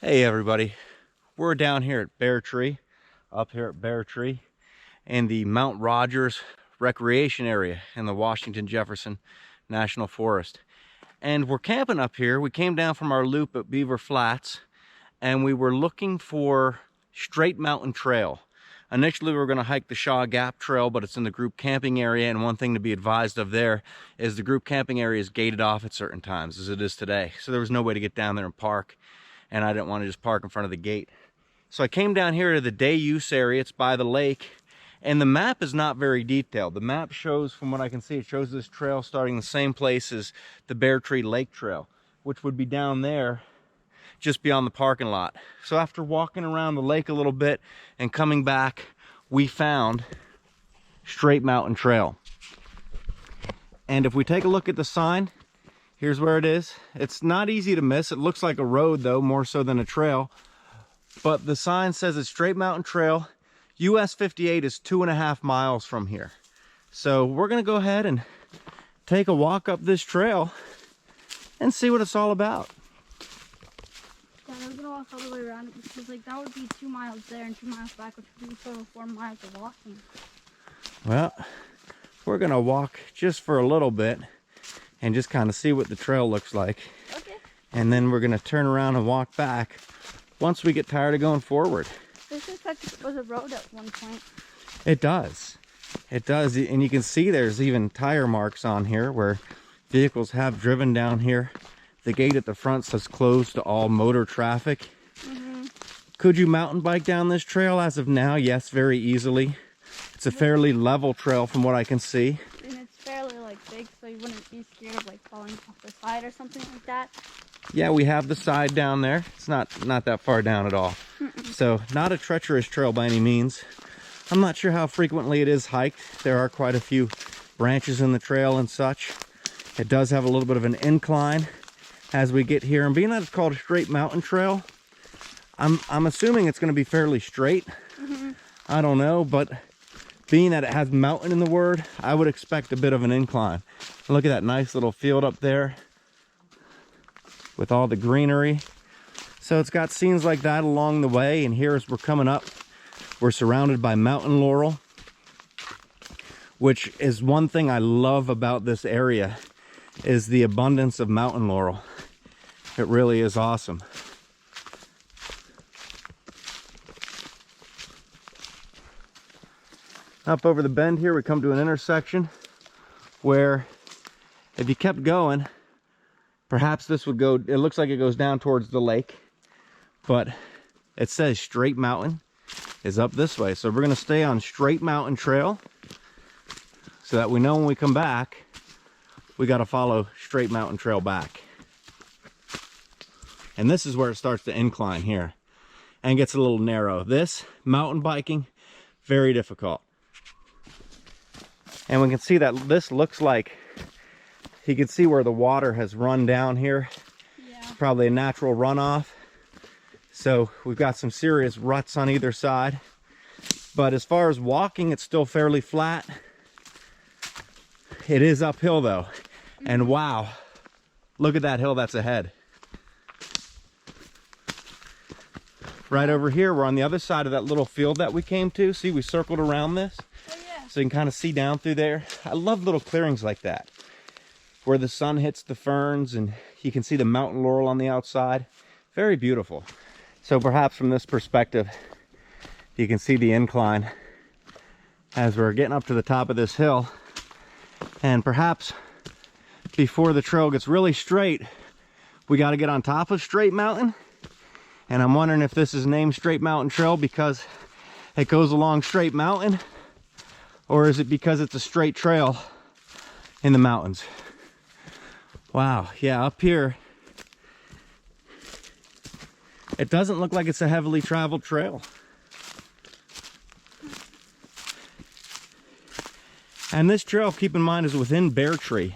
Hey everybody, we're down here at Beartree, up here at Beartree, in the Mount Rogers recreation area in the Washington Jefferson National Forest. And we're camping up here. We came down from our loop at Beaver Flats and we were looking for Straight Mountain Trail. Initially we were going to hike the Shaw Gap Trail, but it's in the group camping area, and one thing to be advised of there is the group camping area is gated off at certain times, as it is today. So there was no way to get down there and park, and I didn't want to just park in front of the gate. So I came down here to the day use area. It's by the lake, and the map is not very detailed. The map shows, from what I can see, it shows this trail starting the same place as the Beartree Lake Trail, which would be down there just beyond the parking lot. So after walking around the lake a little bit and coming back, we found Straight Mountain Trail. And if we take a look at the sign, here's where it is. It's not easy to miss. It looks like a road though, more so than a trail. But the sign says it's Straight Mountain Trail. US 58 is 2.5 miles from here. So we're gonna go ahead and take a walk up this trail and see what it's all about. Yeah, I was gonna walk all the way around it because like that would be 2 miles there and 2 miles back, which would be a total of 4 miles of walking. Well, we're gonna walk just for a little bit and just kind of see what the trail looks like. Okay. And then we're gonna turn around and walk back once we get tired of going forward. This looks like it was a road at one point. It does. It does. And you can see there's even tire marks on here where vehicles have driven down here. The gate at the front says closed to all motor traffic. Could you mountain bike down this trail as of now? Yes, very easily. It's a fairly level trail from what I can see. And it's fairly like big, so you wouldn't be scared of like falling off the side or something like that. Yeah, we have the side down there. It's not that far down at all. So not a treacherous trail by any means. I'm not sure how frequently it is hiked. There are quite a few branches in the trail and such. It does have a little bit of an incline as we get here, and being that it's called a Straight Mountain Trail, I'm assuming it's going to be fairly straight. I don't know, but being that it has mountain in the word, I would expect a bit of an incline. Look at that nice little field up there with all the greenery. So it's got scenes like that along the way, and here as we're coming up, we're surrounded by Mountain Laurel, which is one thing I love about this area, is the abundance of Mountain Laurel. It really is awesome. Up over the bend here, we come to an intersection where if you kept going, perhaps this would go, it looks like it goes down towards the lake, but it says Straight Mountain is up this way. So we're gonna stay on Straight Mountain Trail so that we know when we come back, we gotta follow Straight Mountain Trail back. And this is where it starts to incline here and gets a little narrow. This, mountain biking, very difficult. And we can see that this looks like, you can see where the water has run down here. Yeah. It's probably a natural runoff. So we've got some serious ruts on either side. But as far as walking, it's still fairly flat. It is uphill though. And wow, look at that hill that's ahead. Right over here, we're on the other side of that little field that we came to. See, we circled around this. Oh yeah. So you can kind of see down through there. I love little clearings like that, where the sun hits the ferns and you can see the Mountain Laurel on the outside. Very beautiful. So perhaps from this perspective, you can see the incline as we're getting up to the top of this hill. And perhaps before the trail gets really straight, we got to get on top of Straight Mountain. And I'm wondering if this is named Straight Mountain Trail because it goes along Straight Mountain, or is it because it's a straight trail in the mountains? Wow, yeah, up here, it doesn't look like it's a heavily traveled trail. And this trail, keep in mind, is within Beartree,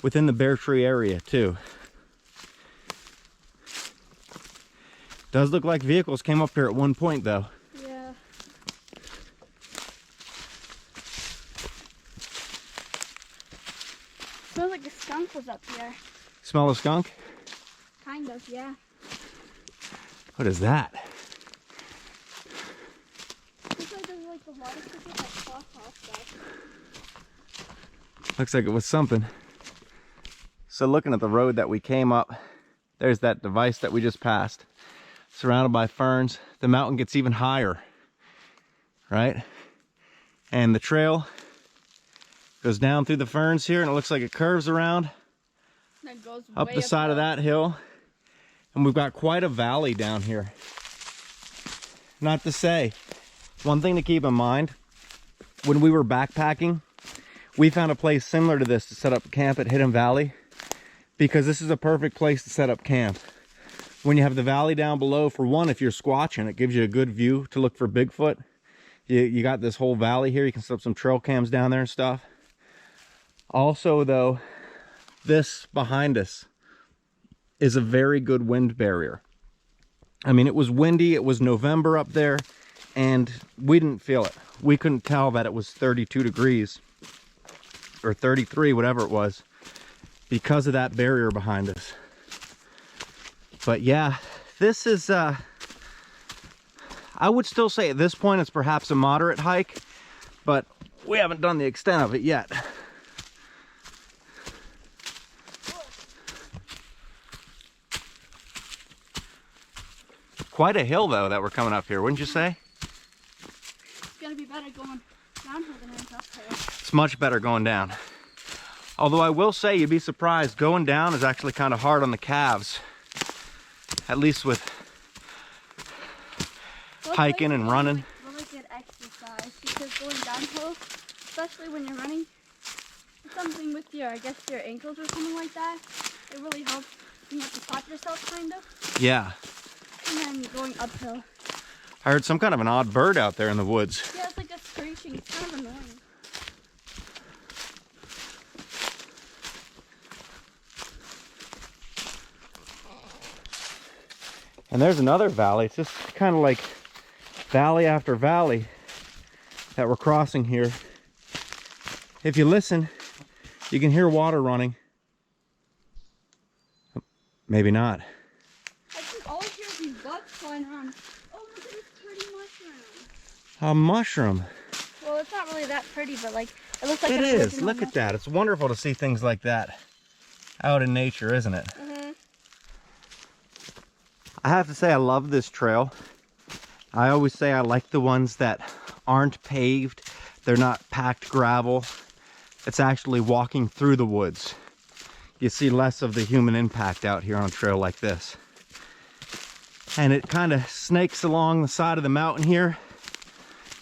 within the Beartree area too. Does look like vehicles came up here at one point though. Yeah. Smells like a skunk was up here. Smell a skunk? Kind of, yeah. What is that? Looks like there's like a lot of people that cross off stuff. Looks like it was something. So looking at the road that we came up, there's that device that we just passed. Surrounded by ferns. The mountain gets even higher, right? And the trail goes down through the ferns here, and it looks like it curves around That goes up way the side of above. that hill. And we've got quite a valley down here. Not to say, one thing to keep in mind, when we were backpacking, we found a place similar to this to set up camp at Hidden Valley, because this is a perfect place to set up camp. When you have the valley down below, for one, if you're squatching, it gives you a good view to look for Bigfoot. You got this whole valley here. You can set up some trail cams down there and stuff. Also, though, this behind us is a very good wind barrier. I mean, it was windy. It was November up there, and we didn't feel it. We couldn't tell that it was 32 degrees or 33, whatever it was, because of that barrier behind us. But yeah, this is, I would still say at this point it's perhaps a moderate hike, but we haven't done the extent of it yet. Quite a hill though that we're coming up here, wouldn't you say? It's gonna be better going downhill than it is uphill. It's much better going down. Although I will say, you'd be surprised, going down is actually kind of hard on the calves. At least with hiking and running. Really good exercise, because going downhill, especially when you're running, something with your, I guess your ankles or something like that, it really helps. You have to stop yourself kind of. Yeah. And then going uphill. I heard some kind of an odd bird out there in the woods. Yeah, it's like a screeching. It's kind of annoying. And there's another valley. It's just kind of like valley after valley that we're crossing here. If you listen, you can hear water running. Maybe not. I think all I hear is these bugs flying around. Oh, look at this pretty mushroom. A mushroom. Well, it's not really that pretty, but like, it looks like It an is. original Look at that. It's wonderful to see things like that out in nature, isn't it? Mm-hmm. I have to say I love this trail. I always say I like the ones that aren't paved. They're not packed gravel. It's actually walking through the woods. You see less of the human impact out here on a trail like this. And it kind of snakes along the side of the mountain here.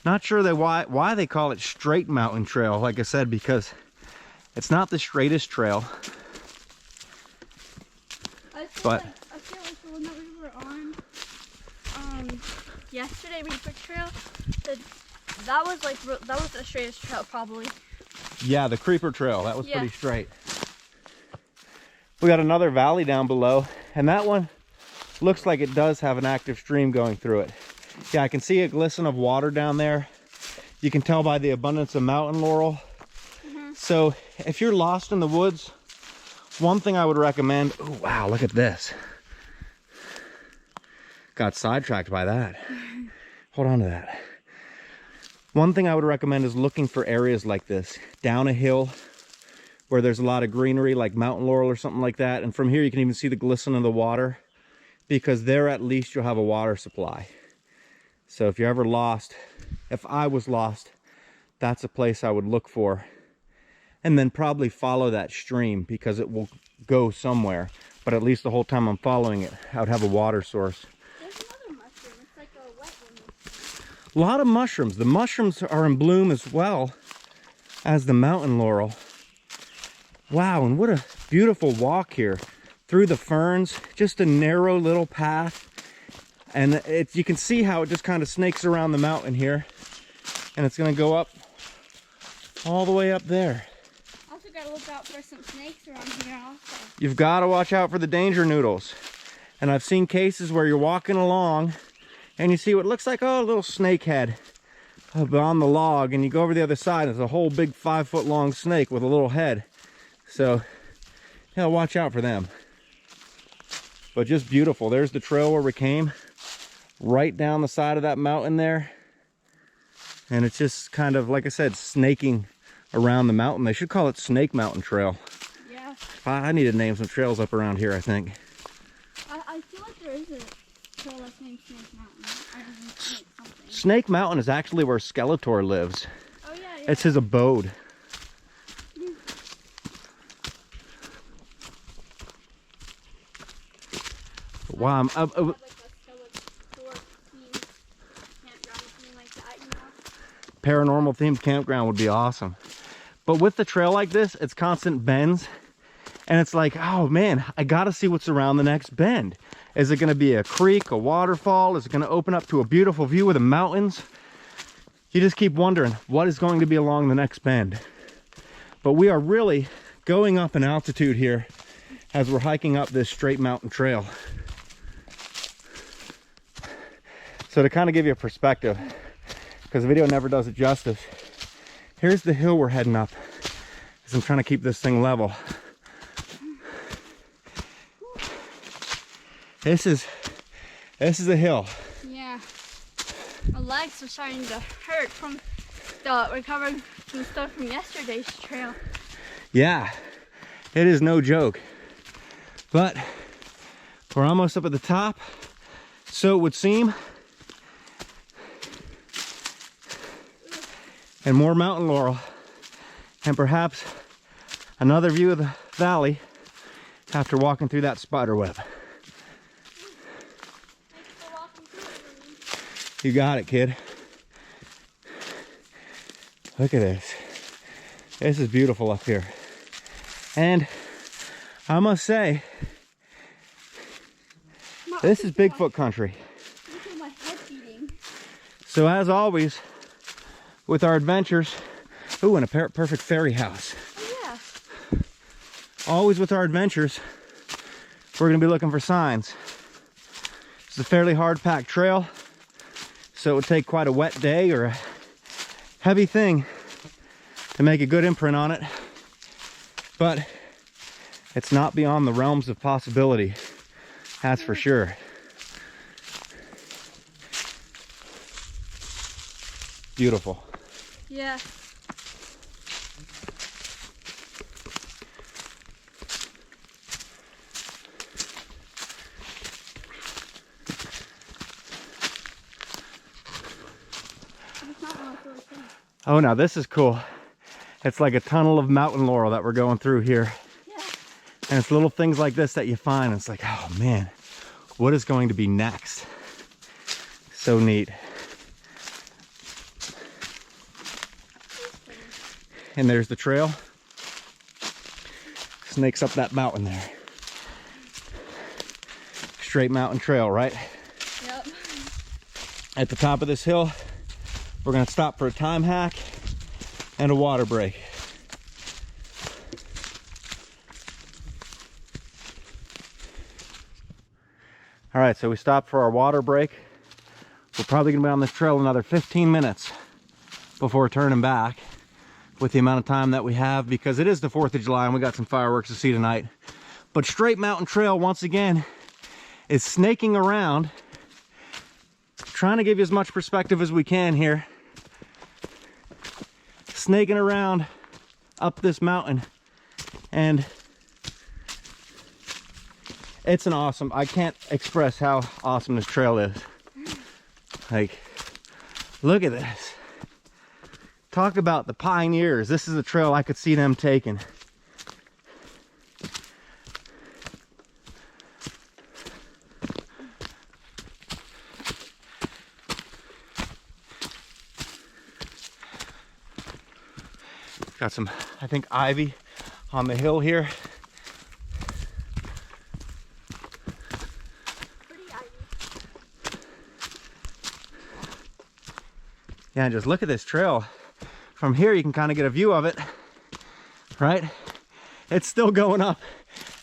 Not sure why they call it straight mountain trail, like I said, because it's not the straightest trail. But I feel like the one that we were on yesterday, Beartree Trail, that was the straightest trail probably. yeah, the creeper trail, that was Yeah. pretty straight. We got another valley down below, and that one looks like it does have an active stream going through it. Yeah, I can see a glisten of water down there. You can tell by the abundance of mountain laurel. So if you're lost in the woods, one thing I would recommend, oh wow, look at this. Got sidetracked by that. Hold on to that. One thing I would recommend is looking for areas like this, down a hill where there's a lot of greenery, like mountain laurel or something like that. And from here you can even see the glisten of the water, because there at least you'll have a water supply. So if you're ever lost, if I was lost, that's a place I would look for. And then probably follow that stream, because it will go somewhere. But at least the whole time I'm following it, I would have a water source. There's another mushroom. It's like a wet one. A lot of mushrooms. The mushrooms are in bloom as well as the mountain laurel. Wow, and what a beautiful walk here through the ferns. Just a narrow little path. And you can see how it just kind of snakes around the mountain here. And it's going to go up all the way up there. Also gotta look out for some snakes around here also. You've got to watch out for the danger noodles. And I've seen cases where you're walking along and you see what looks like, oh, a little snake head on the log, and you go over the other side and it's a whole big 5-foot long snake with a little head. So yeah, watch out for them. But just beautiful. There's the trail where we came. right down the side of that mountain there. And it's just kind of, like I said, snaking around the mountain. They should call it Snake Mountain Trail. Yeah. I need to name some trails up around here, I think. I feel like there is a trail that's named Snake Mountain. I don't know, Snake something. Snake Mountain is actually where Skeletor lives. Oh yeah, yeah. It's his abode. Wow, Like a Skeletor themed campground or something like that, you know? paranormal themed campground would be awesome. But with the trail like this, it's constant bends. And it's like, oh man, I gotta see what's around the next bend. Is it gonna be a creek, a waterfall? Is it gonna open up to a beautiful view of the mountains? You just keep wondering what is going to be along the next bend. But we are really going up in altitude here as we're hiking up this straight mountain trail. So to kind of give you a perspective, because the video never does it justice, here's the hill we're heading up as I'm trying to keep this thing level. This is a hill. Yeah. My legs are starting to hurt from the recovering some stuff from yesterday's trail. Yeah, it is no joke. But we're almost up at the top, so it would seem. And more Mountain Laurel, and perhaps another view of the valley after walking through that spider web. You got it, kid. Look at this. This is beautiful up here. And I must say, this is Bigfoot country. Look at my head beating. So as always, with our adventures, ooh, and a perfect fairy house. Oh yeah. Always with our adventures, we're gonna be looking for signs. It's a fairly hard packed trail, so it would take quite a wet day or a heavy thing to make a good imprint on it. But it's not beyond the realms of possibility, that's for sure. Beautiful. Yeah. Oh, now this is cool. It's like a tunnel of Mountain Laurel that we're going through here. Yeah. And it's little things like this that you find. And it's like, oh man, what is going to be next? So neat. And there's the trail. Snakes up that mountain there. Straight mountain trail, right? Yep. At the top of this hill, we're gonna stop for a time hack and a water break. All right, so we stopped for our water break. We're probably gonna be on this trail another 15 minutes before turning back with the amount of time that we have, because it is the 4th of July and we got some fireworks to see tonight. But straight mountain trail, once again, is snaking around, trying to give you as much perspective as we can here. Snaking around up this mountain, and it's an awesome, I can't express how awesome this trail is. Like, look at this. Talk about the pioneers. This is a trail I could see them taking. Got some, I think, ivy on the hill here. Pretty ivy. Yeah, and just look at this trail. From here you can kind of get a view of it, right? It's still going up,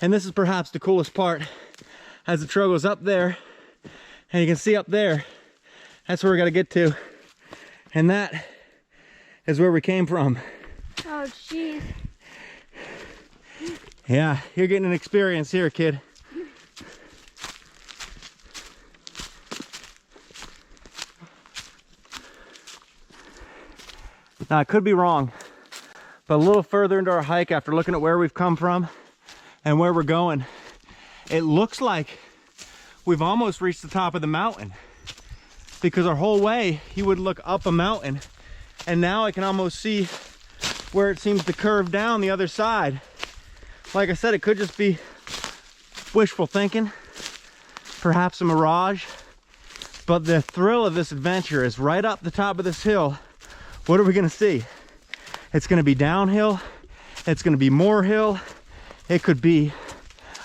and this is perhaps the coolest part. As the trail goes up there, and you can see up there, that's where we got to get to, and that is where we came from. Oh, jeez. Yeah, you're getting an experience here, kid. Now, I could be wrong, but a little further into our hike, after looking at where we've come from and where we're going, it looks like we've almost reached the top of the mountain, because our whole way you would look up a mountain, and now I can almost see where it seems to curve down the other side. Like I said, it could just be wishful thinking, perhaps a mirage, but the thrill of this adventure is right up the top of this hill. What are we gonna see? It's gonna be downhill, it's gonna be more hill, it could be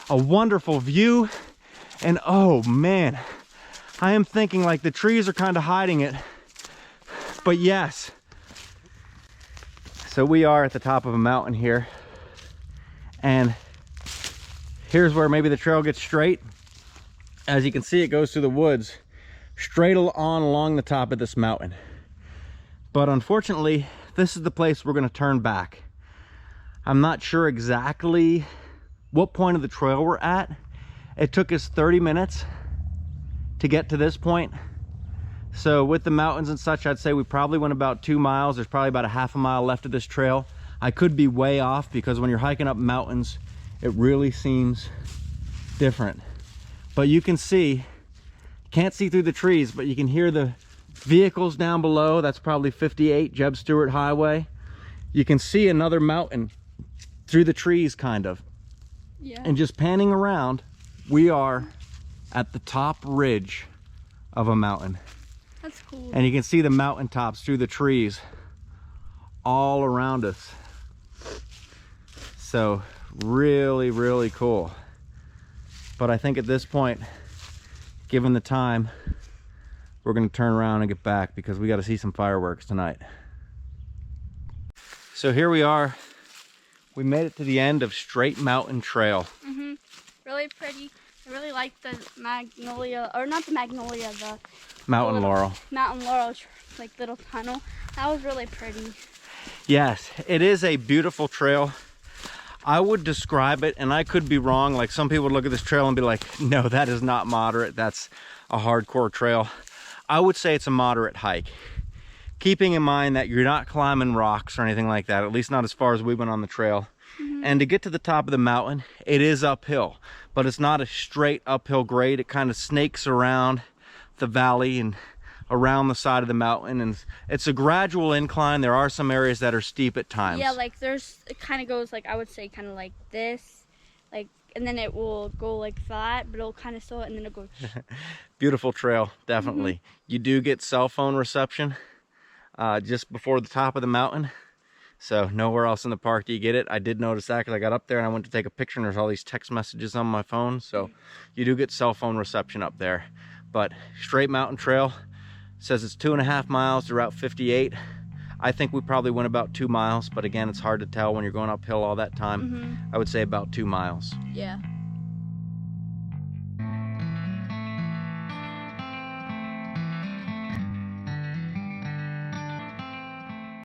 a wonderful view, and oh man, I am thinking like the trees are kind of hiding it, but yes. So we are at the top of a mountain here, and here's where maybe the trail gets straight. As you can see, it goes through the woods straight on along the top of this mountain. But unfortunately, this is the place we're going to turn back. I'm not sure exactly what point of the trail we're at. It took us 30 minutes to get to this point. So with the mountains and such, I'd say we probably went about 2 miles. There's probably about a half a mile left of this trail. I could be way off, because when you're hiking up mountains, it really seems different. But you can see, can't see through the trees, but you can hear the vehicles down below. That's probably 58 Jeb Stuart Highway. You can see another mountain through the trees, kind of. Yeah. And just panning around, we are at the top ridge of a mountain. That's cool. And you can see the mountain tops through the trees all around us. So really, really cool. But I think at this point, given the time, we're going to turn around and get back, because we got to see some fireworks tonight. So here we are. We made it to the end of Straight Mountain Trail. Really pretty. I really like the magnolia, or not the magnolia, the Mountain Laurel. Mountain Laurel, like little tunnel. That was really pretty. Yes, it is a beautiful trail. I would describe it, and I could be wrong, like some people would look at this trail and be like, no, that is not moderate, that's a hardcore trail. I would say it's a moderate hike, keeping in mind that you're not climbing rocks or anything like that, at least not as far as we went on the trail. And to get to the top of the mountain, it is uphill, but it's not a straight uphill grade. It kind of snakes around the valley and around the side of the mountain, and it's a gradual incline. There are some areas that are steep at times. Yeah, like it kind of goes, like, I would say kind of like this, like, and then it will go like that, but it'll kind of slow it, and then it'll go. Beautiful trail, definitely. You do get cell phone reception just before the top of the mountain. So nowhere else in the park do you get it. I did notice that, because I got up there and I went to take a picture, and there's all these text messages on my phone. So you do get cell phone reception up there. But Straight Mountain Trail says it's 2.5 miles to Route 58. I think we probably went about 2 miles, but again, it's hard to tell when you're going uphill all that time. I would say about 2 miles. Yeah.